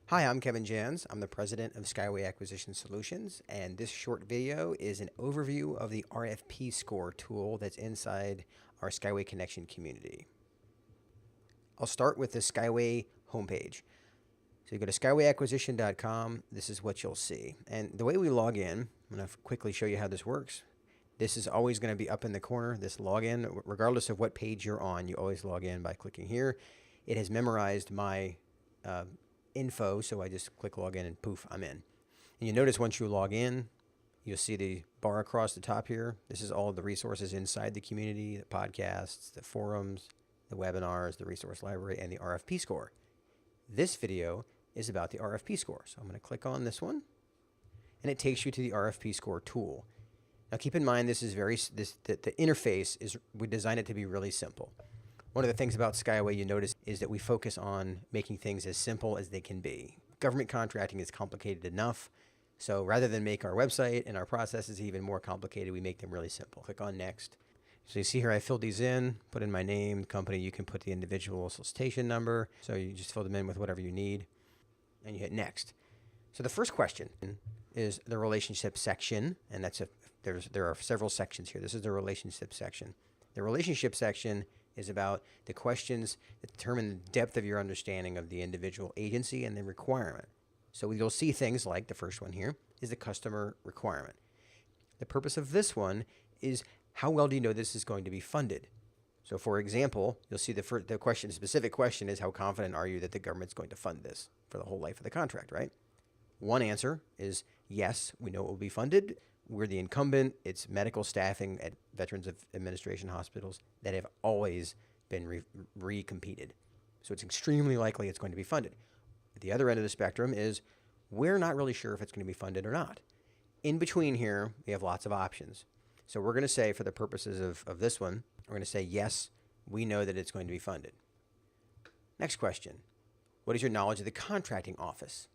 Hi, I'm Kevin Jans. I'm the president of Skyway Acquisition Solutions, and this short video is an overview of the RFP Score tool that's inside our Skyway Connection community. I'll start with the Skyway homepage. So you go to skywayacquisition.com, this is what you'll see. And the way we log in, I'm going to quickly show you how this works. This is always going to be up in the corner, this login. Regardless of what page you're on, you always log in by clicking here. It has memorized my info, so I just click login and poof, I'm in. And you notice once you log in, you'll see the bar across the top here. This is all of the resources inside the community, the podcasts, the forums, the webinars, the resource library, and the RFP score. This video is about the RFP score. So I'm going to click on this one, and it takes you to the RFP score tool. Now keep in mind, this is the interface is, we designed it to be really simple. One of the things about Skyway you notice is that we focus on making things as simple as they can be. Government contracting is complicated enough, so rather than make our website and our processes even more complicated, we make them really simple. Click on next. So you see here I filled these in, put in my name, company, you can put the individual solicitation number, so you just fill them in with whatever you need, and you hit next. So the first question is the relationship section, and there are several sections here. This is the relationship section. The relationship section is about the questions that determine the depth of your understanding of the individual agency and the requirement. So you'll see things like the first one here is the customer requirement. The purpose of this one is how well do you know this is going to be funded? So for example, you'll see the specific question is how confident are you that the government's going to fund this for the whole life of the contract, right? One answer is yes, we know it will be funded. We're the incumbent. It's medical staffing at Veterans Administration hospitals that have always been recompeted. So it's extremely likely it's going to be funded. At the other end of the spectrum is we're not really sure if it's going to be funded or not. In between here, we have lots of options. So we're going to say, for the purposes of this one, we're going to say, yes, we know that it's going to be funded. Next question. What is your knowledge of the contracting office?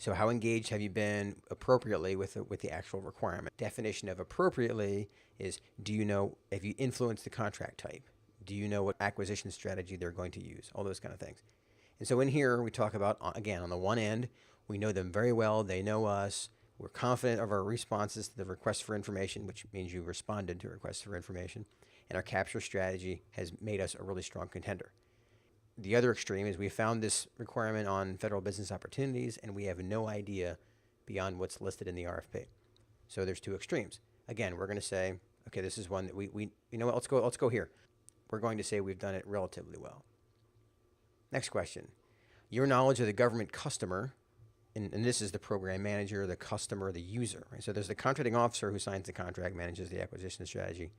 So how engaged have you been appropriately with the actual requirement? Definition of appropriately is, do you know if you influence the contract type? Do you know what acquisition strategy they're going to use? All those kind of things. And so in here, we talk about, again, on the one end, we know them very well. They know us. We're confident of our responses to the request for information, which means you responded to requests for information. And our capture strategy has made us a really strong contender. The other extreme is we found this requirement on federal business opportunities, and we have no idea beyond what's listed in the RFP. So there's two extremes. Again, we're going to say, okay, this is one that we you know what, let's go here. We're going to say we've done it relatively well. Next question. Your knowledge of the government customer, and this is the program manager, the customer, the user. Right? So there's the contracting officer who signs the contract, manages the acquisition strategy.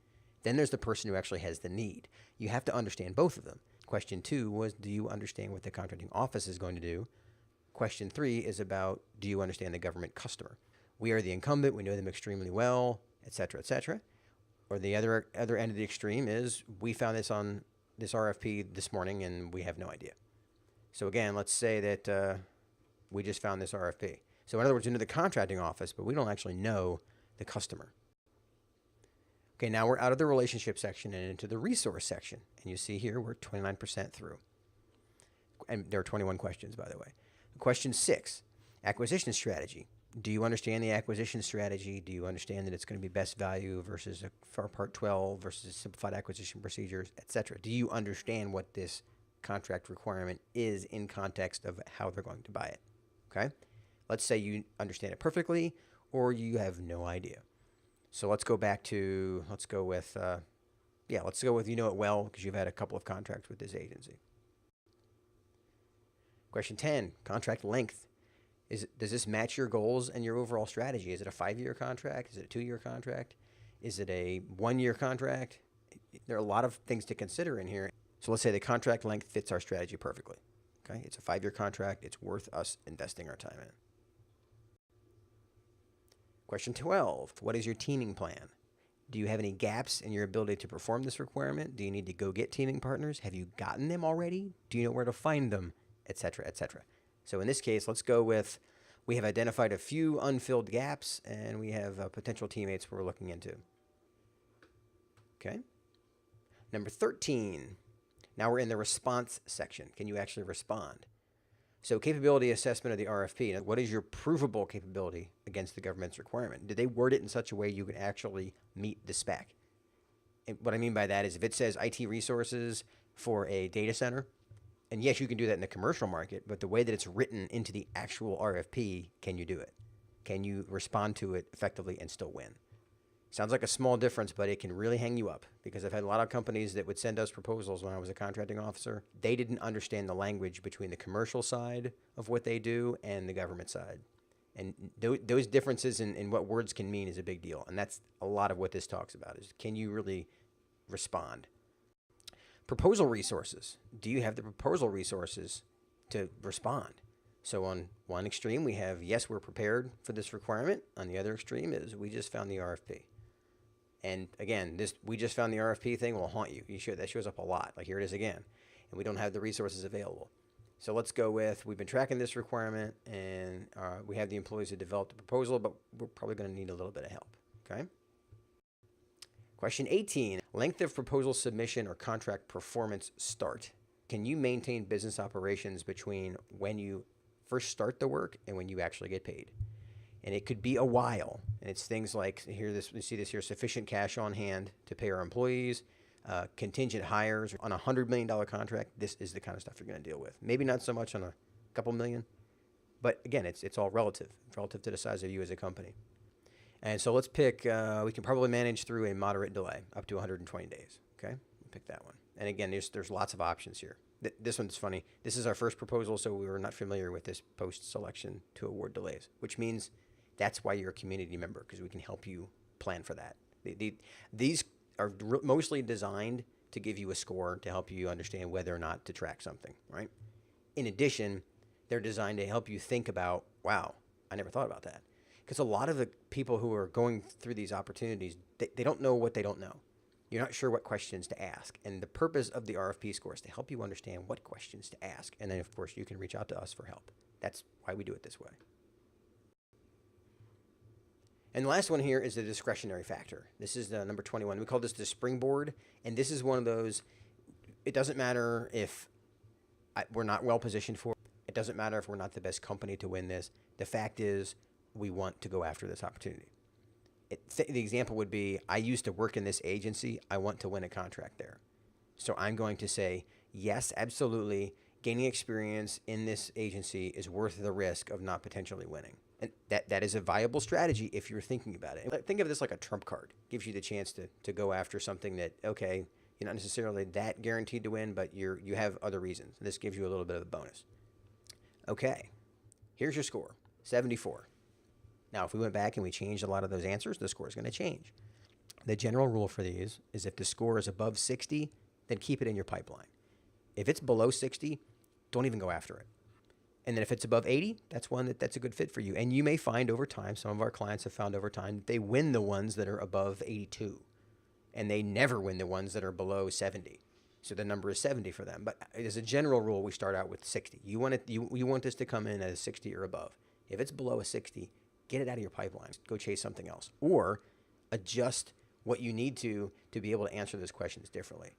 Then there's the person who actually has the need. You have to understand both of them. Question 2 was, do you understand what the contracting office is going to do? Question 3 is about, do you understand the government customer? We are the incumbent, we know them extremely well, et cetera, et cetera. Or the other end of the extreme is, we found this on this RFP this morning and we have no idea. So again, let's say that we just found this RFP. So in other words, you know the contracting office, but we don't actually know the customer. Okay, now we're out of the relationship section and into the resource section. And you see here, we're 29% through. And there are 21 questions, by the way. Question 6, acquisition strategy. Do you understand the acquisition strategy? Do you understand that it's going to be best value versus a Part 12 versus simplified acquisition procedures, et cetera? Do you understand what this contract requirement is in context of how they're going to buy it? Okay, let's say you understand it perfectly or you have no idea. So let's go back to, let's go with you know it well because you've had a couple of contracts with this agency. Question 10, contract length. Does this match your goals and your overall strategy? Is it a 5-year contract? Is it a 2-year contract? Is it a 1-year contract? There are a lot of things to consider in here. So let's say the contract length fits our strategy perfectly. Okay, it's a 5-year contract. It's worth us investing our time in. Question 12, what is your teaming plan? Do you have any gaps in your ability to perform this requirement? Do you need to go get teaming partners? Have you gotten them already? Do you know where to find them? Et cetera, et cetera. So in this case, let's go with, we have identified a few unfilled gaps and we have potential teammates we're looking into. Okay. Number 13, now we're in the response section. Can you actually respond? So capability assessment of the RFP. Now, what is your provable capability against the government's requirement? Did they word it in such a way you can actually meet the spec? And what I mean by that is if it says IT resources for a data center, and yes, you can do that in the commercial market, but the way that it's written into the actual RFP, can you do it? Can you respond to it effectively and still win? Sounds like a small difference, but it can really hang you up, because I've had a lot of companies that would send us proposals when I was a contracting officer. They didn't understand the language between the commercial side of what they do and the government side. And those differences in what words can mean is a big deal. And that's a lot of what this talks about is, can you really respond? Proposal resources. Do you have the proposal resources to respond? So on one extreme, we have, yes, we're prepared for this requirement. On the other extreme is, we just found the RFP. And again, this we just found the RFP thing will haunt you. That shows up a lot. Like, here it is again. And we don't have the resources available. So let's go with, we've been tracking this requirement, and we have the employees who developed the proposal, but we're probably going to need a little bit of help. Okay? Question 18, length of proposal submission or contract performance start. Can you maintain business operations between when you first start the work and when you actually get paid? And it could be a while. And it's things like, we see this here, sufficient cash on hand to pay our employees, contingent hires on a $100 million contract. This is the kind of stuff you're going to deal with. Maybe not so much on a couple million, but again, it's all relative to the size of you as a company. And so let's pick, we can probably manage through a moderate delay, up to 120 days. Okay, we'll pick that one. And again, there's lots of options here. This one's funny. This is our first proposal, so we were not familiar with this post-selection to award delays, which means that's why you're a community member, because we can help you plan for that. These are mostly designed to give you a score to help you understand whether or not to track something, right? In addition, they're designed to help you think about, wow, I never thought about that. Because a lot of the people who are going through these opportunities, they don't know what they don't know. You're not sure what questions to ask. And the purpose of the RFP score is to help you understand what questions to ask. And then, of course, you can reach out to us for help. That's why we do it this way. And the last one here is the discretionary factor. This is the number 21. We call this the springboard. And this is one of those, it doesn't matter if we're not well positioned for it. It doesn't matter if we're not the best company to win this. The fact is, we want to go after this opportunity. The example would be, I used to work in this agency. I want to win a contract there. So I'm going to say, yes, absolutely. Gaining experience in this agency is worth the risk of not potentially winning. And that is a viable strategy if you're thinking about it. Think of this like a trump card. Gives you the chance to go after something that, okay, you're not necessarily that guaranteed to win, but you have other reasons. This gives you a little bit of a bonus. Okay, here's your score, 74. Now, if we went back and we changed a lot of those answers, the score is going to change. The general rule for these is if the score is above 60, then keep it in your pipeline. If it's below 60, don't even go after it. And then if it's above 80, that's a good fit for you. And you may find over time, some of our clients have found over time, they win the ones that are above 82. And they never win the ones that are below 70. So the number is 70 for them. But as a general rule, we start out with 60. You want this to come in at a 60 or above. If it's below a 60, get it out of your pipeline. Go chase something else. Or adjust what you need to be able to answer those questions differently.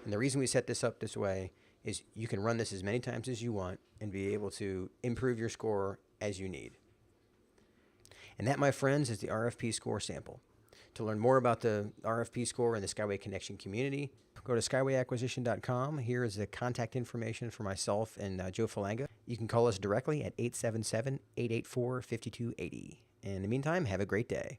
And the reason we set this up this way is you can run this as many times as you want and be able to improve your score as you need. And that, my friends, is the RFP score sample. To learn more about the RFP score and the Skyway Connection Community, go to skywayacquisition.com. Here is the contact information for myself and Joe Falanga. You can call us directly at 877-884-5280. In the meantime, have a great day.